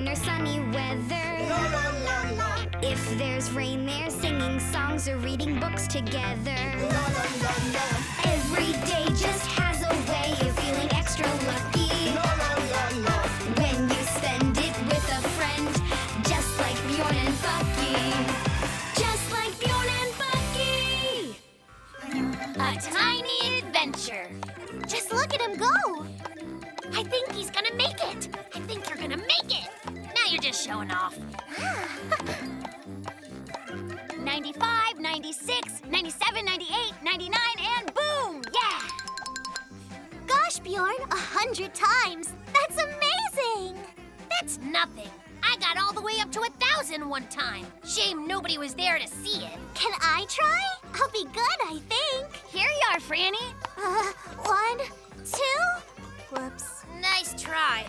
when there's sunny weather. La la la la. If there's rain, they're singing songs or reading books together. La la la la. Every day just has a way of feeling extra lucky. La la la la. When you spend it with a friend, just like Bjorn and Bucky. Just like Bjorn and Bucky. A tiny adventure. Just look at him go. I think he's gonna make it. I think you're gonna make it. Now you're just showing off. 95, 96, 97, 98, 99, and boom! Yeah! Gosh, Bjorn, 100 times. That's amazing. That's nothing. I got all the way up to 1,000 one time. Shame nobody was there to see it. Can I try? I'll be good, I think. Here you are, Franny. 1, 2. Whoops. Nice try.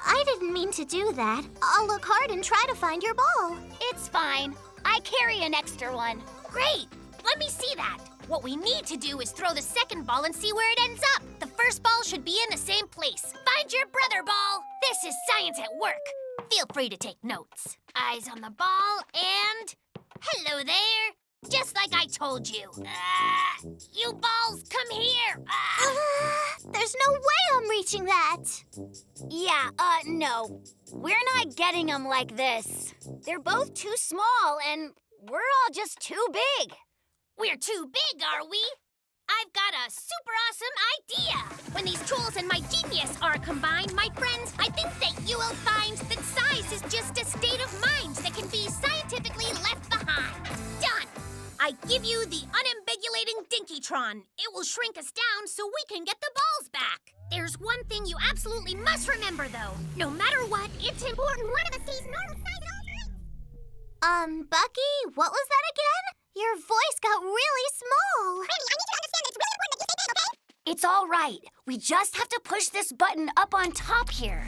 I didn't mean to do that. I'll look hard and try to find your ball. It's fine. I carry an extra one. Great! Let me see that. What we need to do is throw the second ball and see where it ends up. The first ball should be in the same place. Find your brother ball. This is science at work. Feel free to take notes. Eyes on the ball and... Hello there. Just like I told you. You balls, come here. There's no way I'm reaching that. Yeah, no. We're not getting them like this. They're both too small, and we're all just too big. We're too big, are we? I've got a super awesome idea. When these tools and my genius are combined, my friends, I think that you will find that size is just a state of mind that can be scientifically left behind. Done. I give you the unambiguating dinky tron. It will shrink us down so we can get the balls back. There's one thing you absolutely must remember, though. No matter what, it's important one of us stays normal size at all times. Bucky, what was that again? Your voice got really small. Franny, I need you to understand that it's really important that you stay big, okay? It's all right. We just have to push this button up on top here.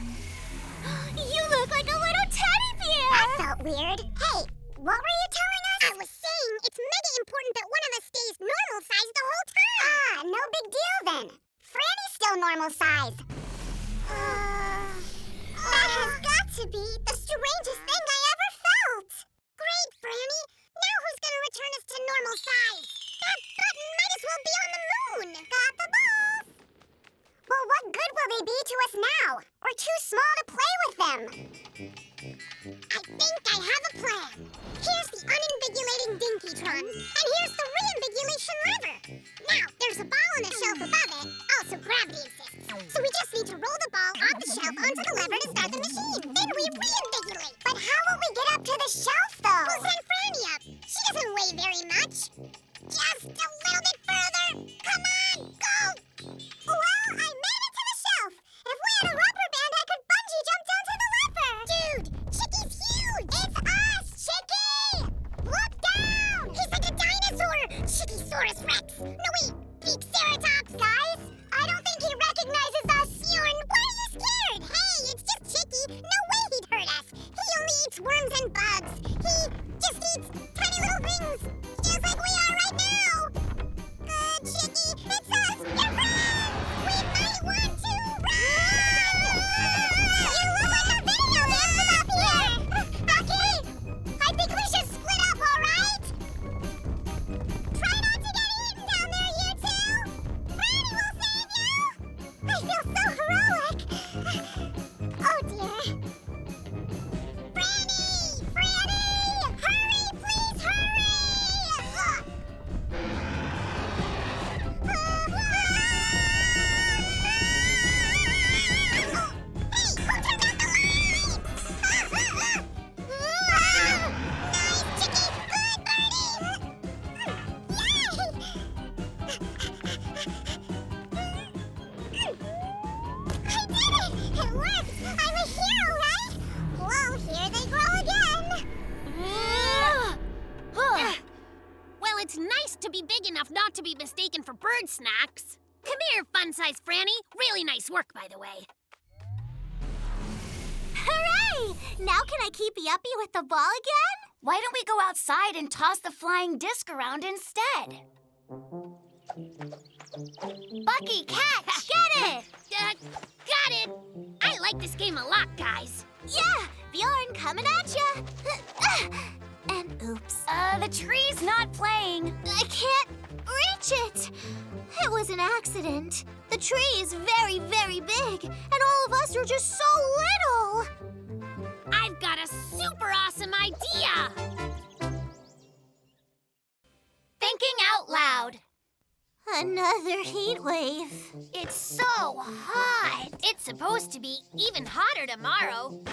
You look like a little teddy bear. That felt weird. Hey, what were you telling us? I was saying it's mega important that one of us stays normal size the whole time. No big deal then. Franny's still normal size. That has got to be the strangest thing I ever felt. Great, Franny. Now who's gonna return us to normal size? That button might as well be on the moon. Got the balls. Well, what good will they be to us now? We're too small to play with them. I think I have a plan. Here's the uninvigulating dinky tron, and here's the reinvigulation lever. Now, there's a ball on the shelf above it. Also, gravity exists. So we just need to roll the ball off the shelf onto the lever to start the machine. Then we reinvigulate. But how will we get up to the shelf, though? We'll send Franny up. She doesn't weigh very much. Just a little bit further. Come on, go. Well, I made it to the shelf. If we had a rubber band, I could bungee jump down to the lever. Dude, Chicky's huge. It's us, Chicky. Look down. He's like a dinosaur. Chickysaurus Rex. No, wait. Triceratops, guys. I don't think he recognizes us, Bjorn. Why are you scared? Hey, it's just Chicky. No way he'd hurt us. He only eats worms and bugs. He just eats tiny little things, just like we are right now. Chicky, it's us. You're friends. We might want to run. You look like a video dancing up here. Bucky, I think we should split up, all right? Try not to get eaten down there, you two. Franny will save you. I feel so heroic. Oh, dear. Franny! Hurry, please hurry! Hey, who turned out the lights? Nice, Chicky. Good, Birdie. Yay! I did it! It worked! I'm a hero, right? Well, here they grow again. Well, it's nice to be big enough not to be mistaken for bird snacks. Come here, fun-sized Franny. Really nice work, by the way. Hooray! Now can I keep Yuppie with the ball again? Why don't we go outside and toss the flying disc around instead? Bucky, catch! Get it! Got it! I like like this game a lot, guys. Yeah, Bjorn coming at ya. And oops. The tree's not playing. I can't reach it. It was an accident. The tree is very, very big, and all of us are just so little. I've got a super awesome idea. Thinking out loud. Another heat wave. It's so hot. It's supposed to be even hotter tomorrow.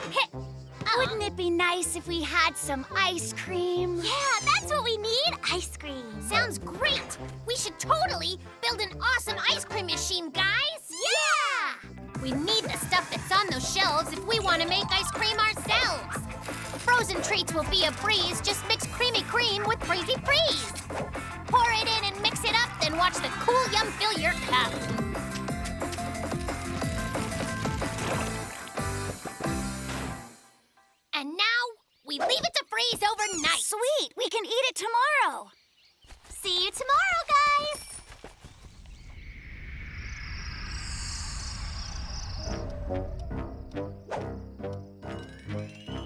Wouldn't it be nice if we had some ice cream? Yeah, that's what we need, ice cream. Sounds great. We should totally build an awesome ice cream machine, guys. Yeah! We need the stuff that's on those shelves if we want to make ice cream ourselves. Frozen treats will be a breeze. Just mix creamy cream with crazy freeze. Pour it in and mix it up, then watch the cool yum fill your cup. And now, we leave it to freeze overnight. Sweet, we can eat it tomorrow. See you tomorrow, guys.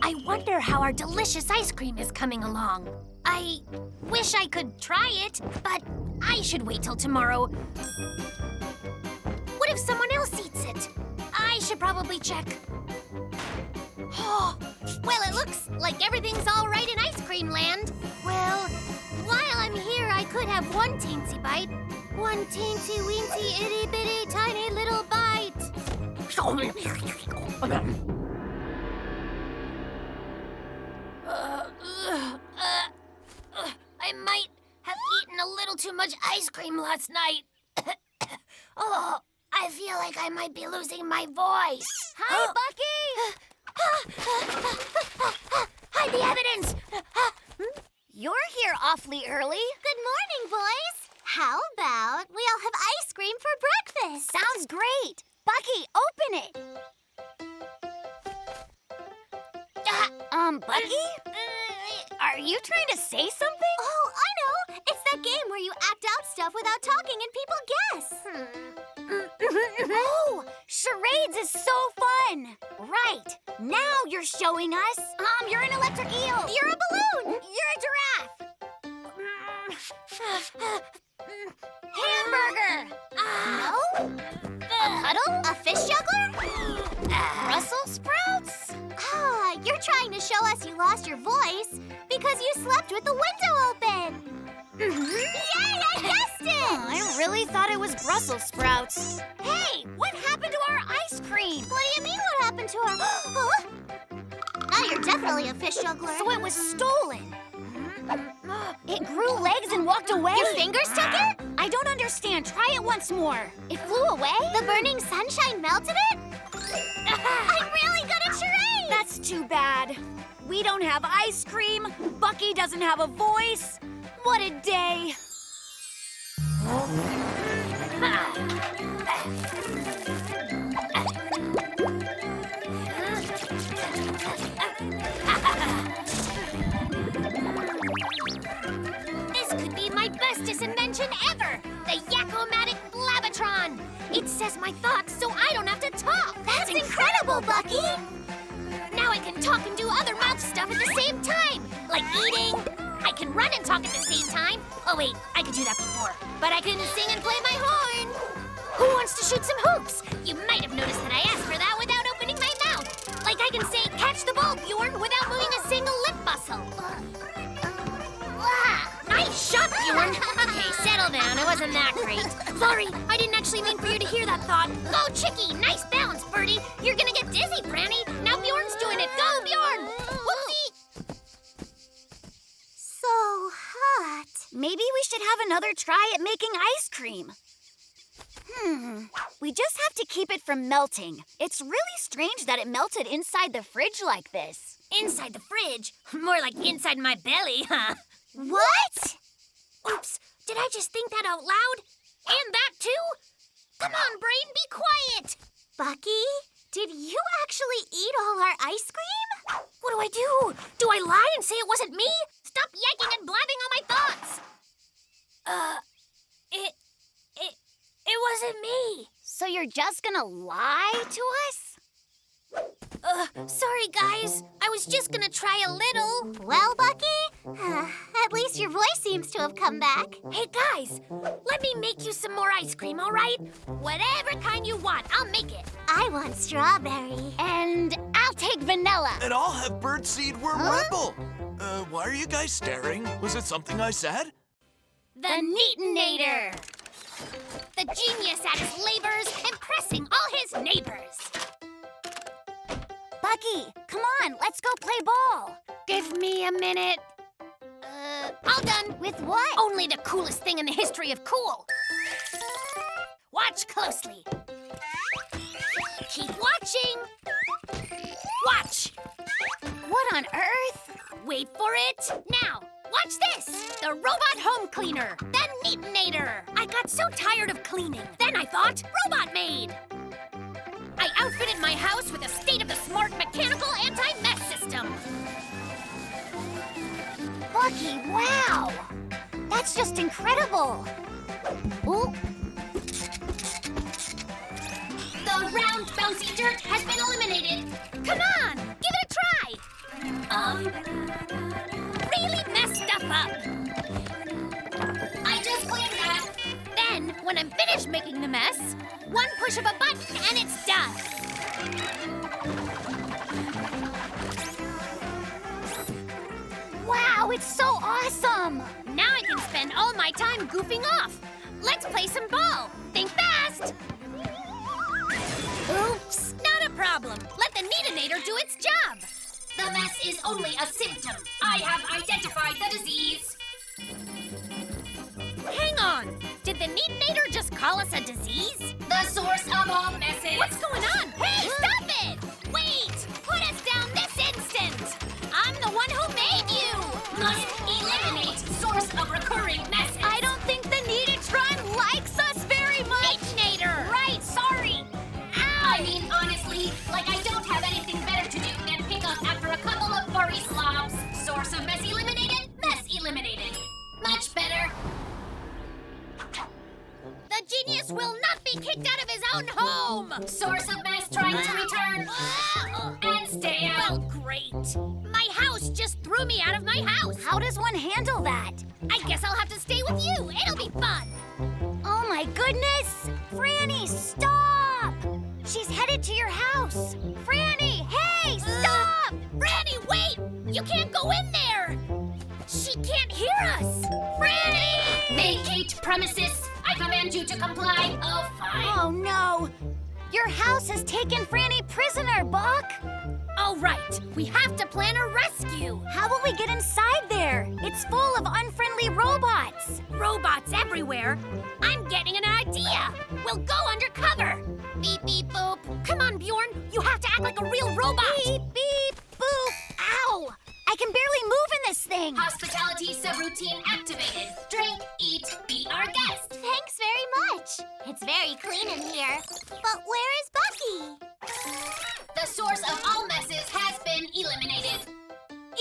I wonder how our delicious ice cream is coming along. I wish I could try it, but I should wait till tomorrow. What if someone else eats it? I should probably check. Oh, well, it looks like everything's all right in ice cream land. Well, while I'm here, I could have one teensy bite. One teensy weensy itty bitty tiny little bite. I might have eaten a little too much ice cream last night. Oh, I feel like I might be losing my voice. Hi, Bucky! Hide the evidence! You're here awfully early. Good morning, boys. How about we all have ice cream for breakfast? Sounds great. Bucky, open it. Bucky? Are you trying to say something? Oh, I know. It's that game where you act out stuff without talking and people guess. Oh, charades is so fun. Right. Now you're showing us. You're an electric eel. You're a balloon. You're a giraffe. Hamburger. No? A puddle? A fish juggler? Brussels sprouts? Ah, you're trying to show us you lost your voice because you slept with the window open. Yay, I guessed it! I really thought it was Brussels sprouts. Hey, what happened to our ice cream? What do you mean what happened to our... Huh? Now you're definitely a fish juggler. So it was stolen. It grew legs and walked away. Your fingers took it? I don't understand. Try it once more. It flew away? The burning sunshine melted it? I'm really good at charades! That's too bad. We don't have ice cream. Bucky doesn't have a voice. What a day. This could be my bestest invention ever. The Yak-O-Matic Blabatron. It says my thoughts so I don't have to talk. That's incredible, Bucky! Now I can talk and do other mouth stuff at the same time. Like eating. I can run and talk at the same time. Oh wait, I could do that before. But I couldn't sing and play my horn. Who wants to shoot some hoops? You might have noticed that I asked for that without opening my mouth. Like I can say, catch the ball, Bjorn, without moving a single lip muscle. Nice shot, Bjorn. Okay, settle down. It wasn't that great. Sorry, I didn't actually mean for you to hear that thought. Go, Chicky. Nice bounce, Birdie. You're gonna get dizzy, Franny. Now Bjorn's doing it. Go, Bjorn. Whoopsie. So hot. Maybe we should have another try at making ice cream. We just have to keep it from melting. It's really strange that it melted inside the fridge like this. Inside the fridge? More like inside my belly, huh? What? Oops, did I just think that out loud? And that too? Come on, brain, be quiet! Bucky, did you actually eat all our ice cream? What do I do? Do I lie and say it wasn't me? Stop yakking and blabbing on my thoughts! It wasn't me. So you're just gonna lie to us? Sorry, guys. I was just gonna try a little. Well, Bucky, at least your voice seems to have come back. Hey, guys, let me make you some more ice cream, all right? Whatever kind you want, I'll make it. I want strawberry. And I'll take vanilla. And I'll have birdseed worm rebel. Why are you guys staring? Was it something I said? The neatynator. The genius at his labors, impressing all his neighbors. Bucky, come on, let's go play ball. Give me a minute. All done. With what? Only the coolest thing in the history of cool. Watch closely. Keep watching. Watch. What on earth? Wait for it. Now, watch this. The robot home cleaner. The neatynator. I got so tired of cleaning. Then I thought, robot maid. I outfitted my house with a state-of-the-smart mechanical anti-mess system. Bucky, wow! That's just incredible. Ooh. The round, bouncy dirt has been eliminated. Come on, give it a try. Really messed stuff up. I just cleaned that. Then, when I'm finished making the mess, one push of a button and it's done. Wow, it's so awesome! Now I can spend all my time goofing off. Let's play some ball. Think fast! Oops, not a problem. Let the neatynator do its job. The mess is only a symptom. I have identified the disease. Hang on. Did the neatynator just call us a disease? The source of all messes. What's going on? Hey, stop it! Wait! Put us down this instant! I'm the one who made you! Must eliminate source of recurring messes. I don't think the neatytron likes us very much. Neatynator! Right, sorry. Ow! I mean, honestly, like I don't have anything better to do than pick up after a couple of furry slobs. Source of mess eliminated, mess eliminated. Much better. The genius will not be kicked out of his own home! Source of mess trying to return. And stay out. Well, great. My house just threw me out of my house. How does one handle that? I guess I'll have to stay with you. It'll be fun. Oh, my goodness. Franny, stop! She's headed to your house. Franny, hey, stop! Franny, wait! You can't go in there! She can't hear us! Franny! Vacate premises. I command you to comply. Oh, fine. Oh, no. Your house has taken Franny prisoner, Buck. All right. We have to plan a rescue. How will we get inside there? It's full of unfriendly robots. Robots everywhere? I'm getting an idea. We'll go undercover. Beep, beep, boop. Come on, Bjorn. You have to act like a real robot. Beep, beep, boop. Ow! I can barely move in this thing. Hospitality subroutine activated. Drink, eat, be our guest. Thanks very much. It's very clean in here. But where is Bucky? The source of all messes has been eliminated.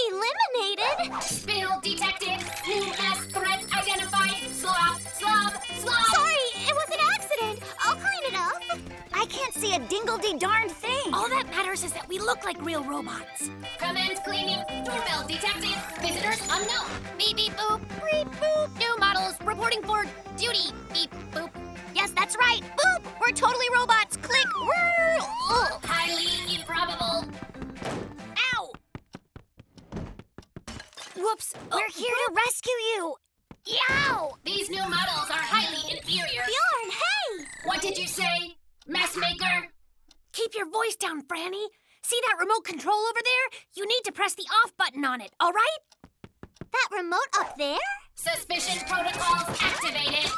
Eliminated? Spill detected. New mess threat identified. Slob, slob, slob. Sorry, it was an accident. I'll clean it up. I can't see a dingle-de-darn thing. All that matters is that we look like real robots. Commence cleaning. Doorbell detected. Visitors unknown. Beep, beep, boop. Beep, boop. New models reporting for duty. Beep, boop. Yes, that's right. Boop. We're totally robots. Click. Ugh. Highly improbable. Ow. Whoops. We're here to rescue you. Yow! These new models are highly inferior. Bjorn, hey! What did you say, mess maker? Keep your voice down, Franny. See that remote control over there? You need to press the off button on it, all right? That remote up there? Suspicion protocols activated.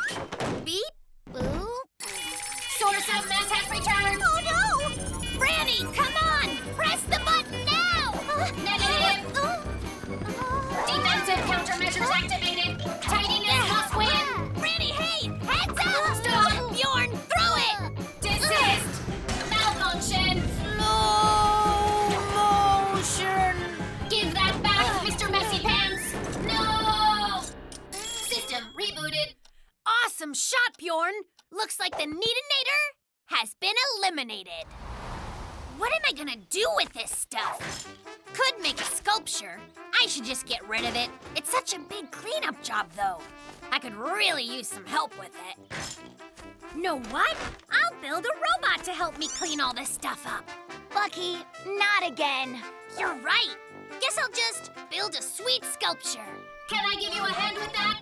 Beep, boop. Source of mess has returned. Oh, no! Franny, come on! Press the button now! Negative. Defensive countermeasures activated. Tidiness must win. Franny, hey! Heads up! Stop! Bjorn, throw it! Desist! Malfunction! Slow motion! Give that back, Mr. Messy Pants! No! System rebooted. Awesome shot, Bjorn! Looks like the neatynator has been eliminated. What am I gonna do with this stuff? Could make a sculpture. I should just get rid of it. It's such a big cleanup job, though. I could really use some help with it. Know what? I'll build a robot to help me clean all this stuff up. Bucky, not again. You're right. Guess I'll just build a sweet sculpture. Can I give you a hand with that?